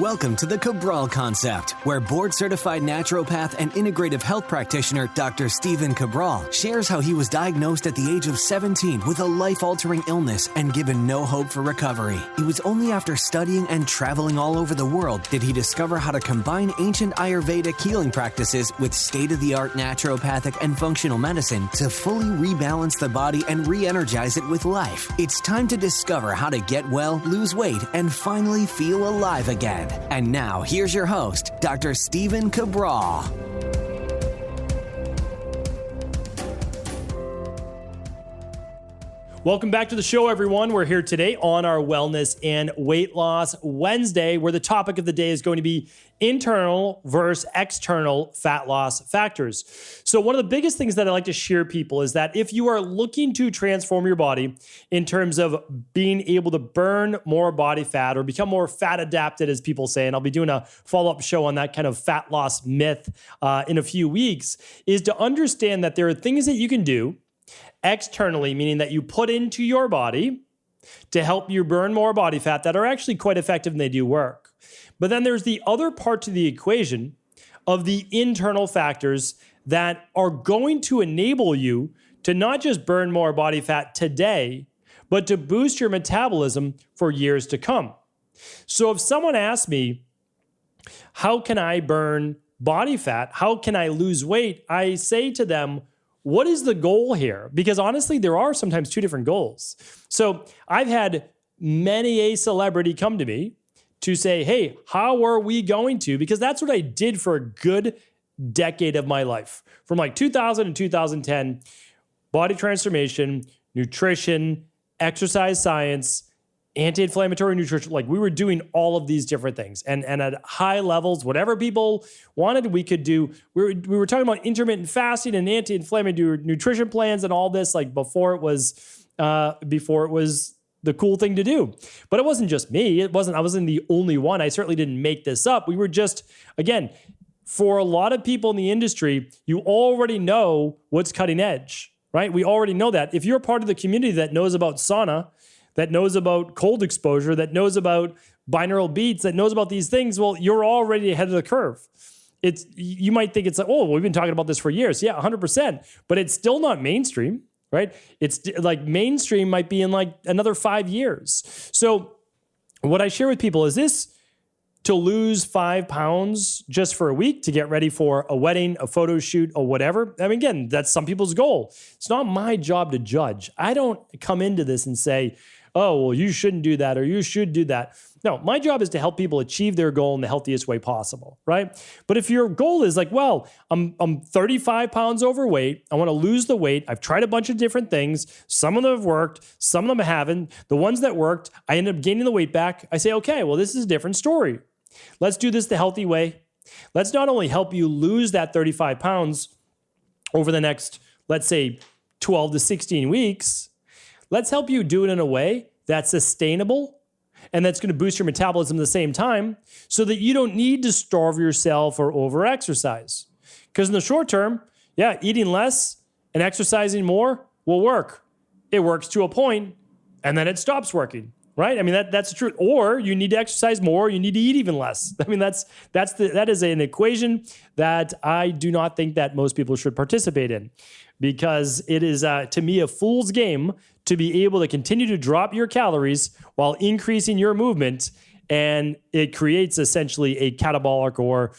Welcome to the Cabral Concept, where board-certified naturopath and integrative health practitioner Dr. Stephen Cabral shares how he was diagnosed at the age of 17 with a life-altering illness and given no hope for recovery. It was only after studying and traveling all over the world did he discover how to combine ancient Ayurvedic healing practices with state-of-the-art naturopathic and functional medicine to fully rebalance the body and re-energize it with life. It's time to discover how to get well, lose weight, and finally feel alive again. And now, here's your host, Dr. Stephen Cabral. Welcome back to the show, everyone. We're here today on our Wellness and Weight Loss Wednesday, where the topic of the day is going to be internal versus external fat loss factors. So one of the biggest things that I like to share people is that if you are looking to transform your body in terms of being able to burn more body fat or become more fat adapted, as people say, and I'll be doing a follow-up show on that kind of fat loss myth in a few weeks, is to understand that there are things that you can do externally, meaning that you put into your body to help you burn more body fat that are actually quite effective and they do work. But then there's the other part to the equation of the internal factors that are going to enable you to not just burn more body fat today, but to boost your metabolism for years to come. So if someone asks me, how can I burn body fat? How can I lose weight? I say to them, what is the goal here? Because honestly, there are sometimes two different goals. So I've had many a celebrity come to me to say, hey, how are we going to? Because that's what I did for a good decade of my life. From like 2000 and 2010, body transformation, nutrition, exercise science, anti-inflammatory nutrition, like we were doing all of these different things. And at high levels, whatever people wanted, we could do. We were talking about intermittent fasting and anti-inflammatory nutrition plans and all this, like before it was the cool thing to do. But it wasn't just me. I wasn't the only one. I certainly didn't make this up. We were just, again, for a lot of people in the industry, you already know what's cutting edge, right? We already know that. If you're part of the community that knows about sauna, that knows about cold exposure, that knows about binaural beats, that knows about these things, well, you're already ahead of the curve. You might think it's like, oh, we've been talking about this for years. Yeah, 100%. But it's still not mainstream, right? It's like mainstream might be in like another 5 years. So what I share with people is this: to lose 5 pounds just for a week to get ready for a wedding, a photo shoot, or whatever. I mean, again, that's some people's goal. It's not my job to judge. I don't come into this and say, oh, well, you shouldn't do that or you should do that. No, my job is to help people achieve their goal in the healthiest way possible, right? But if your goal is like, well, I'm 35 pounds overweight, I want to lose the weight, I've tried a bunch of different things, some of them have worked, some of them haven't. The ones that worked, I ended up gaining the weight back. I say, okay, well, this is a different story. Let's do this the healthy way. Let's not only help you lose that 35 pounds over the next, let's say, 12 to 16 weeks, let's help you do it in a way that's sustainable and that's going to boost your metabolism at the same time so that you don't need to starve yourself or over-exercise. Because in the short term, yeah, eating less and exercising more will work. It works to a point, and then it stops working, right? I mean, that's the truth. Or you need to exercise more, you need to eat even less. I mean, that is an equation that I do not think that most people should participate in, because it is, to me, a fool's game to be able to continue to drop your calories while increasing your movement, and it creates essentially a catabolic or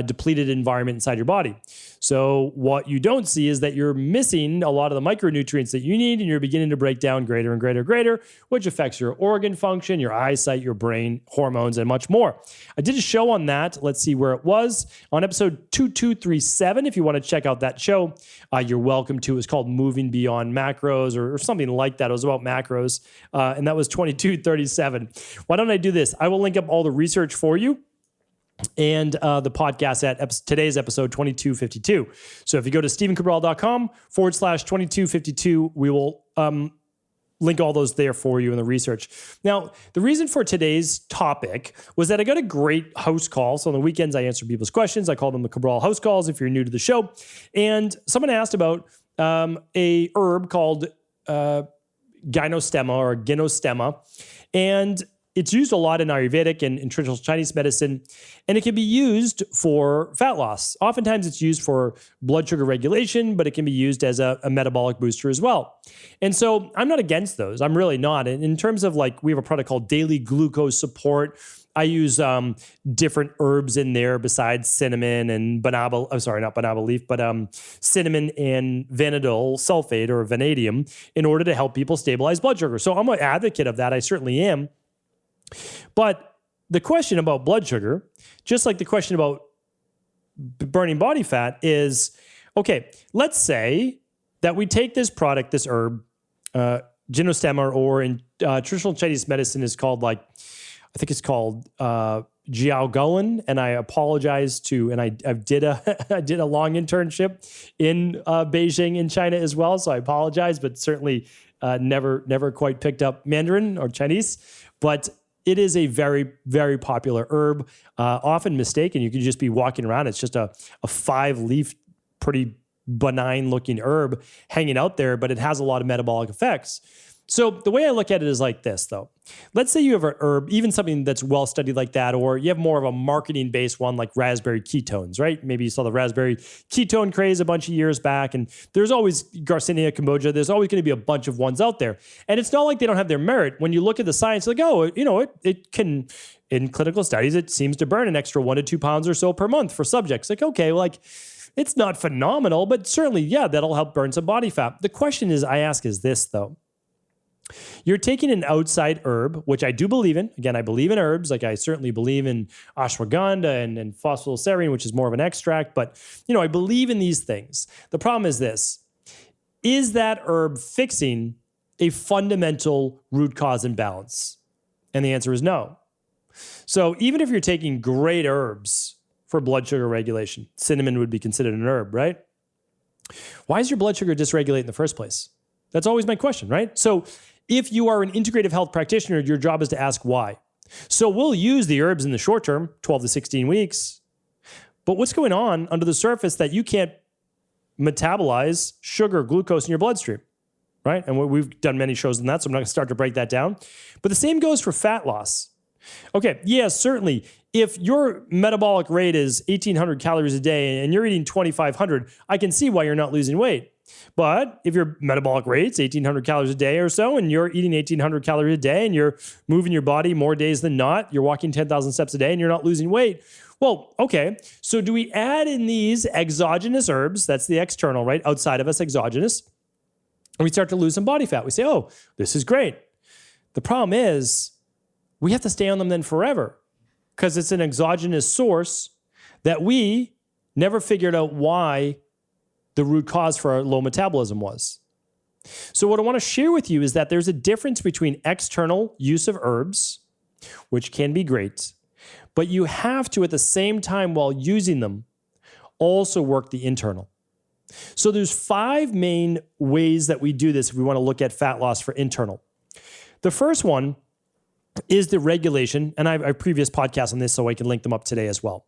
depleted environment inside your body. So what you don't see is that you're missing a lot of the micronutrients that you need, and you're beginning to break down greater and greater, which affects your organ function, your eyesight, your brain, hormones, and much more. I did a show on that. Let's see where it was. On episode 2237, if you want to check out that show, you're welcome to. It's called Moving Beyond Macros or something like that. It was about macros, and that was 2237. Why don't I do this? I will link up all the research for you and the podcast at today's episode 2252. So if you go to stephencabral.com/2252, we will link all those there for you in the research. Now, the reason for today's topic was that I got a great house call. So on the weekends, I answer people's questions. I call them the Cabral house calls if you're new to the show. And someone asked about a herb called gynostemma or ginostemma. And it's used a lot in Ayurvedic and in traditional Chinese medicine, and it can be used for fat loss. Oftentimes it's used for blood sugar regulation, but it can be used as a metabolic booster as well. And so I'm not against those. I'm really not. And in terms of like, we have a product called Daily Glucose Support. I use different herbs in there besides cinnamon and cinnamon and vanadol sulfate or vanadium in order to help people stabilize blood sugar. So I'm an advocate of that. I certainly am. But the question about blood sugar, just like the question about burning body fat, is, okay, let's say that we take this product, this herb, ginostem, or in traditional Chinese medicine is called I think it's called jiaogulan, and I apologize to, and I did a long internship in Beijing in China as well, so I apologize, but certainly never quite picked up Mandarin or Chinese. But it is a very, very popular herb, often mistaken. You could just be walking around. It's just a 5-leaf, pretty benign-looking herb hanging out there, but it has a lot of metabolic effects. So the way I look at it is like this, though. Let's say you have an herb, even something that's well-studied like that, or you have more of a marketing-based one like raspberry ketones, right? Maybe you saw the raspberry ketone craze a bunch of years back, and there's always Garcinia cambogia. There's always going to be a bunch of ones out there. And it's not like they don't have their merit. When you look at the science, like, it can, in clinical studies, it seems to burn an extra 1 to 2 pounds or so per month for subjects. Like, okay, well, it's not phenomenal, but certainly, yeah, that'll help burn some body fat. The question I ask is this, though. You're taking an outside herb, which I do believe in. Again, I believe in herbs. Like I certainly believe in ashwagandha and phosphoserine, which is more of an extract. But, I believe in these things. The problem is this. Is that herb fixing a fundamental root cause imbalance? And the answer is no. So even if you're taking great herbs for blood sugar regulation, cinnamon would be considered an herb, right? Why is your blood sugar dysregulated in the first place? That's always my question, right? So if you are an integrative health practitioner, your job is to ask why. So we'll use the herbs in the short term, 12 to 16 weeks. But what's going on under the surface that you can't metabolize sugar, glucose in your bloodstream, right? And we've done many shows on that, so I'm not going to start to break that down. But the same goes for fat loss. Okay, yes, certainly. If your metabolic rate is 1,800 calories a day and you're eating 2,500, I can see why you're not losing weight. But if your metabolic rate's 1,800 calories a day or so, and you're eating 1,800 calories a day, and you're moving your body more days than not, you're walking 10,000 steps a day, and you're not losing weight, well, okay. So do we add in these exogenous herbs? That's the external, right? Outside of us, exogenous. And we start to lose some body fat. We say, oh, this is great. The problem is we have to stay on them then forever because it's an exogenous source that we never figured out why the root cause for our low metabolism was. So what I want to share with you is that there's a difference between external use of herbs, which can be great, but you have to, at the same time while using them, also work the internal. So there's 5 main ways that we do this if we want to look at fat loss for internal. The first one is the regulation, and I have previous podcasts on this, so I can link them up today as well.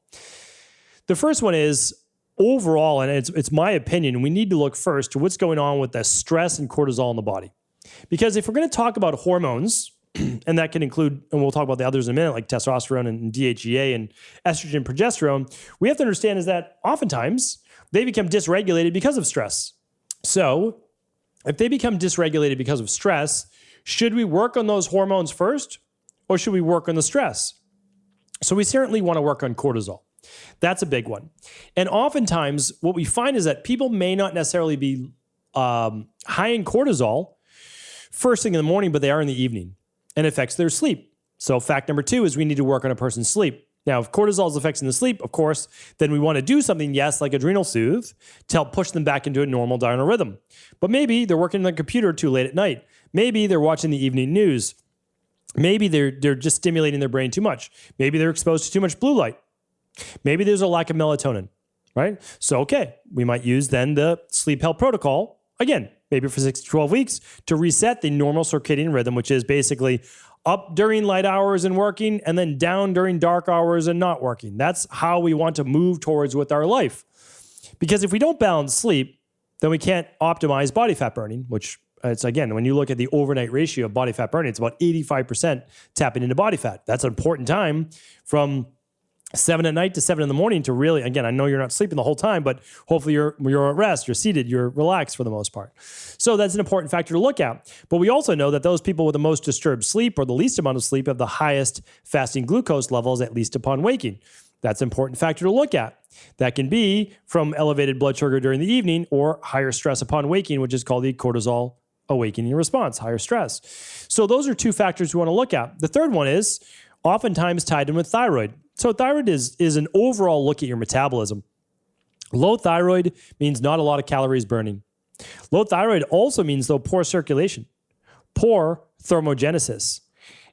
The first one is overall, and it's my opinion, we need to look first to what's going on with the stress and cortisol in the body. Because if we're going to talk about hormones, and that can include, and we'll talk about the others in a minute, like testosterone and DHEA and estrogen, progesterone, we have to understand is that oftentimes they become dysregulated because of stress. So if they become dysregulated because of stress, should we work on those hormones first, or should we work on the stress? So we certainly want to work on cortisol. That's a big one. And oftentimes what we find is that people may not necessarily be high in cortisol first thing in the morning, but they are in the evening, and it affects their sleep. So fact number 2 is we need to work on a person's sleep. Now, if cortisol is affecting the sleep, of course, then we want to do something, yes, like adrenal soothe, to help push them back into a normal diurnal rhythm. But maybe they're working on the computer too late at night. Maybe they're watching the evening news. Maybe they're just stimulating their brain too much. Maybe they're exposed to too much blue light. Maybe there's a lack of melatonin, right? So, okay, we might use then the sleep health protocol, again, maybe for 6 to 12 weeks to reset the normal circadian rhythm, which is basically up during light hours and working, and then down during dark hours and not working. That's how we want to move towards with our life. Because if we don't balance sleep, then we can't optimize body fat burning, which It's again, when you look at the overnight ratio of body fat burning, it's about 85% tapping into body fat. That's an important time from 7 at night to 7 in the morning to really, again, I know you're not sleeping the whole time, but hopefully you're at rest, you're seated, you're relaxed for the most part. So that's an important factor to look at. But we also know that those people with the most disturbed sleep or the least amount of sleep have the highest fasting glucose levels, at least upon waking. That's an important factor to look at. That can be from elevated blood sugar during the evening or higher stress upon waking, which is called the cortisol awakening response, higher stress. So those are two factors we want to look at. The third one is oftentimes tied in with thyroid. So thyroid is an overall look at your metabolism. Low thyroid means not a lot of calories burning. Low thyroid also means, though, poor circulation, poor thermogenesis.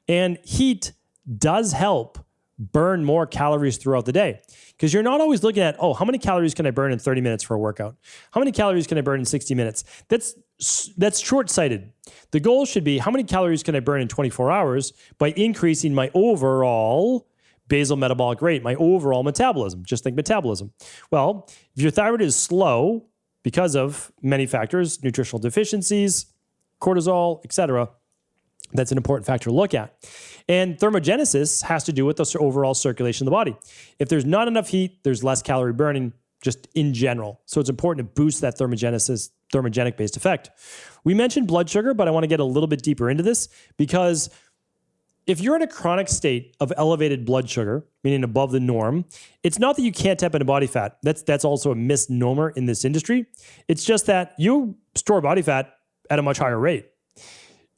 And heat does help burn more calories throughout the day because you're not always looking at, how many calories can I burn in 30 minutes for a workout? How many calories can I burn in 60 minutes? That's short-sighted. The goal should be, how many calories can I burn in 24 hours by increasing my overall basal metabolic rate, my overall metabolism. Just think metabolism. Well, if your thyroid is slow because of many factors, nutritional deficiencies, cortisol, etc., that's an important factor to look at. And thermogenesis has to do with the overall circulation of the body. If there's not enough heat, there's less calorie burning just in general. So it's important to boost that thermogenic-based effect. We mentioned blood sugar, but I want to get a little bit deeper into this because if you're in a chronic state of elevated blood sugar, meaning above the norm, it's not that you can't tap into body fat. That's also a misnomer in this industry. It's just that you store body fat at a much higher rate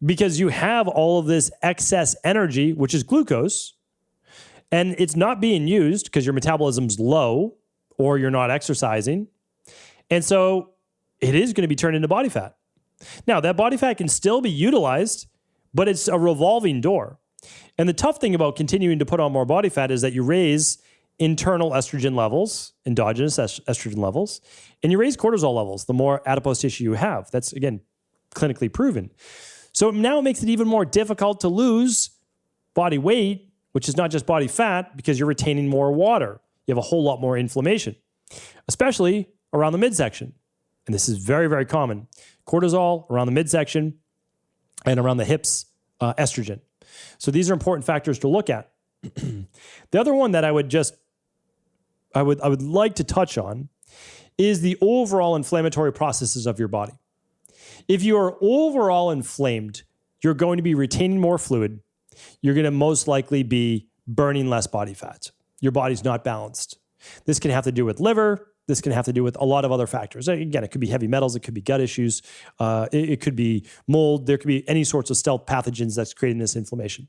because you have all of this excess energy, which is glucose, and it's not being used because your metabolism's low or you're not exercising. And so it is going to be turned into body fat. Now, that body fat can still be utilized, but it's a revolving door. And the tough thing about continuing to put on more body fat is that you raise internal estrogen levels, endogenous estrogen levels, and you raise cortisol levels the more adipose tissue you have. That's, again, clinically proven. So now it makes it even more difficult to lose body weight, which is not just body fat, because you're retaining more water. You have a whole lot more inflammation, especially around the midsection. And this is very, very common. Cortisol around the midsection and around the hips, estrogen. So these are important factors to look at. The other one that I would like to touch on is the overall inflammatory processes of your body. If you are overall inflamed, you're going to be retaining more fluid. You're going to most likely be burning less body fat. Your body's not balanced. This can have to do with liver. This can have to do with a lot of other factors. Again, it could be heavy metals. It could be gut issues. It could be mold. There could be any sorts of stealth pathogens that's creating this inflammation.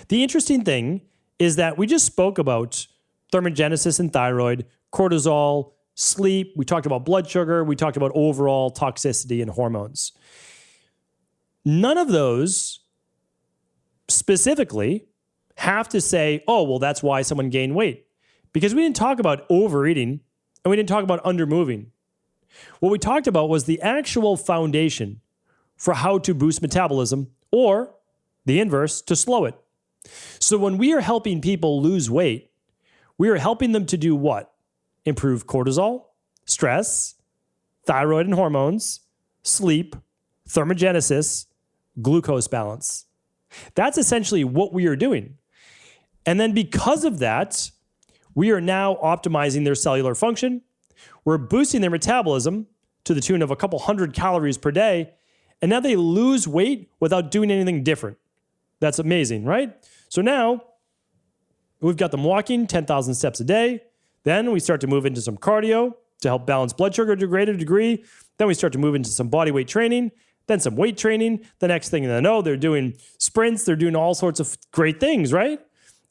The interesting thing is that we just spoke about thermogenesis and thyroid, cortisol, sleep. We talked about blood sugar. We talked about overall toxicity and hormones. None of those specifically have to say, that's why someone gained weight. Because we didn't talk about overeating and we didn't talk about undermoving. What we talked about was the actual foundation for how to boost metabolism or the inverse, to slow it. So when we are helping people lose weight, we are helping them to do what? Improve cortisol, stress, thyroid and hormones, sleep, thermogenesis, glucose balance. That's essentially what we are doing. And then because of that, we are now optimizing their cellular function. We're boosting their metabolism to the tune of a couple hundred calories per day. And now they lose weight without doing anything different. That's amazing, right? So now we've got them walking 10,000 steps a day. Then we start to move into some cardio to help balance blood sugar to a greater degree. Then we start to move into some body weight training, then some weight training. The next thing they know, they're doing sprints. They're doing all sorts of great things, right?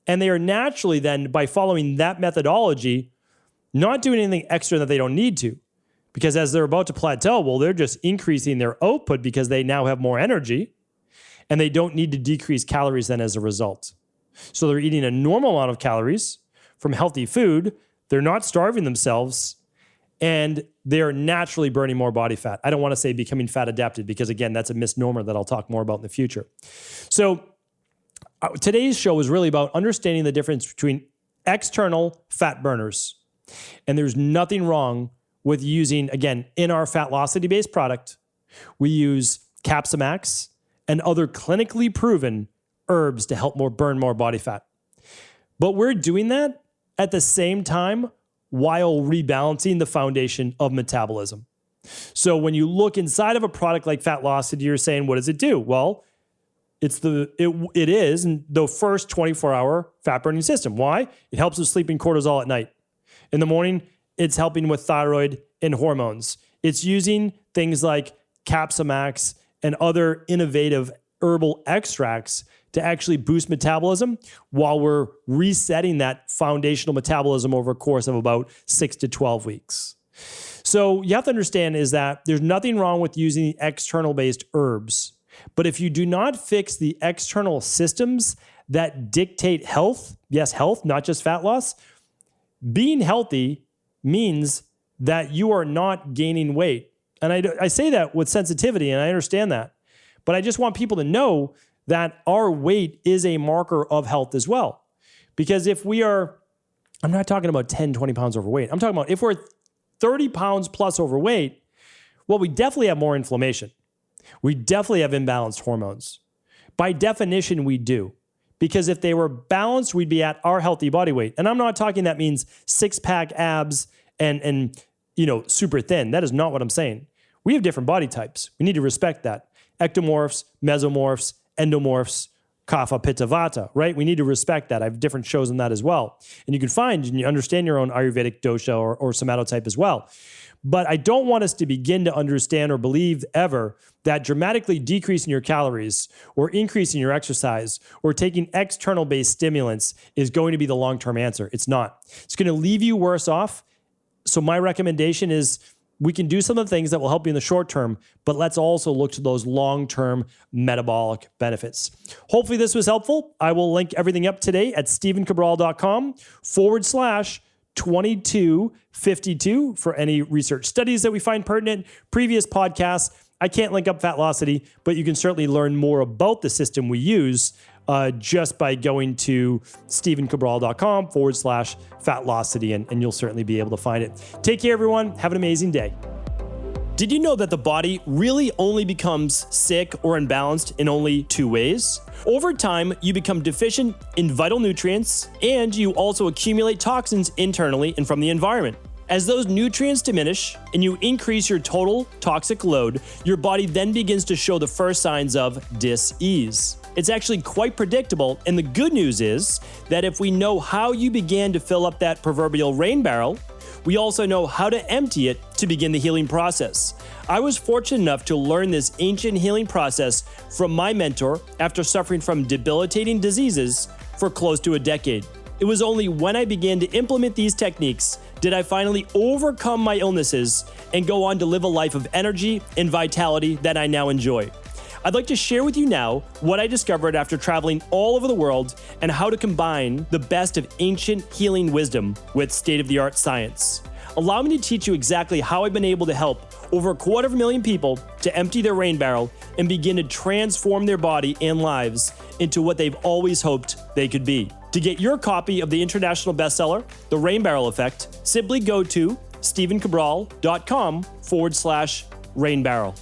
And they are naturally then, by following that methodology, not doing anything extra that they don't need to. Because as they're about to plateau, they're just increasing their output because they now have more energy and they don't need to decrease calories then as a result. So they're eating a normal amount of calories from healthy food. They're not starving themselves and they are naturally burning more body fat. I don't want to say becoming fat adapted because, again, that's a misnomer that I'll talk more about in the future. So today's show is really about understanding the difference between external fat burners. And there's nothing wrong with using, again, in our Fatlocity-based product, We use Capsamax and other clinically proven herbs to help burn more body fat. But we're doing that at the same time while rebalancing the foundation of metabolism. So when you look inside of a product like Fatlocity, you're saying, what does it do? Well, it is the first 24-hour fat burning system. Why? It helps with sleeping cortisol at night. In the morning, it's helping with thyroid and hormones. It's using things like Capsamax and other innovative herbal extracts to actually boost metabolism while we're resetting that foundational metabolism over a course of about 6 to 12 weeks. So you have to understand is that there's nothing wrong with using external-based herbs. But if you do not fix the external systems that dictate health, yes, health, not just fat loss, being healthy means that you are not gaining weight. And I say that with sensitivity, and I understand that. But I just want people to know that our weight is a marker of health as well. Because if we are, I'm not talking about 10, 20 pounds overweight. I'm talking about if we're 30 pounds plus overweight, well, we definitely have more inflammation. We definitely have imbalanced hormones. By definition, we do. Because if they were balanced, we'd be at our healthy body weight. And I'm not talking that means six-pack abs and super thin. That is not what I'm saying. We have different body types. We need to respect that. Ectomorphs, mesomorphs, endomorphs, kapha, pitta, vata, right? We need to respect that. I have different shows on that as well. And you can find and you understand your own Ayurvedic dosha or somatotype as well. But I don't want us to begin to understand or believe ever that dramatically decreasing your calories or increasing your exercise or taking external-based stimulants is going to be the long-term answer. It's not. It's going to leave you worse off. So my recommendation is we can do some of the things that will help you in the short term, but let's also look to those long-term metabolic benefits. Hopefully this was helpful. I will link everything up today at stephencabral.com/2252 for any research studies that we find pertinent, previous podcasts. I can't link up Fatlocity, but you can certainly learn more about the system we use just by going to stephencabral.com/Fatlocity, and you'll certainly be able to find it. Take care, everyone. Have an amazing day. Did you know that the body really only becomes sick or imbalanced in only two ways? Over time, you become deficient in vital nutrients, and you also accumulate toxins internally and from the environment. As those nutrients diminish and you increase your total toxic load, your body then begins to show the first signs of dis-ease. It's actually quite predictable, and the good news is that if we know how you began to fill up that proverbial rain barrel, we also know how to empty it to begin the healing process. I was fortunate enough to learn this ancient healing process from my mentor after suffering from debilitating diseases for close to a decade. It was only when I began to implement these techniques did I finally overcome my illnesses and go on to live a life of energy and vitality that I now enjoy. I'd like to share with you now what I discovered after traveling all over the world and how to combine the best of ancient healing wisdom with state-of-the-art science. Allow me to teach you exactly how I've been able to help over 250,000 people to empty their rain barrel and begin to transform their body and lives into what they've always hoped they could be. To get your copy of the international bestseller, The Rain Barrel Effect, simply go to stephencabral.com/rainbarrel.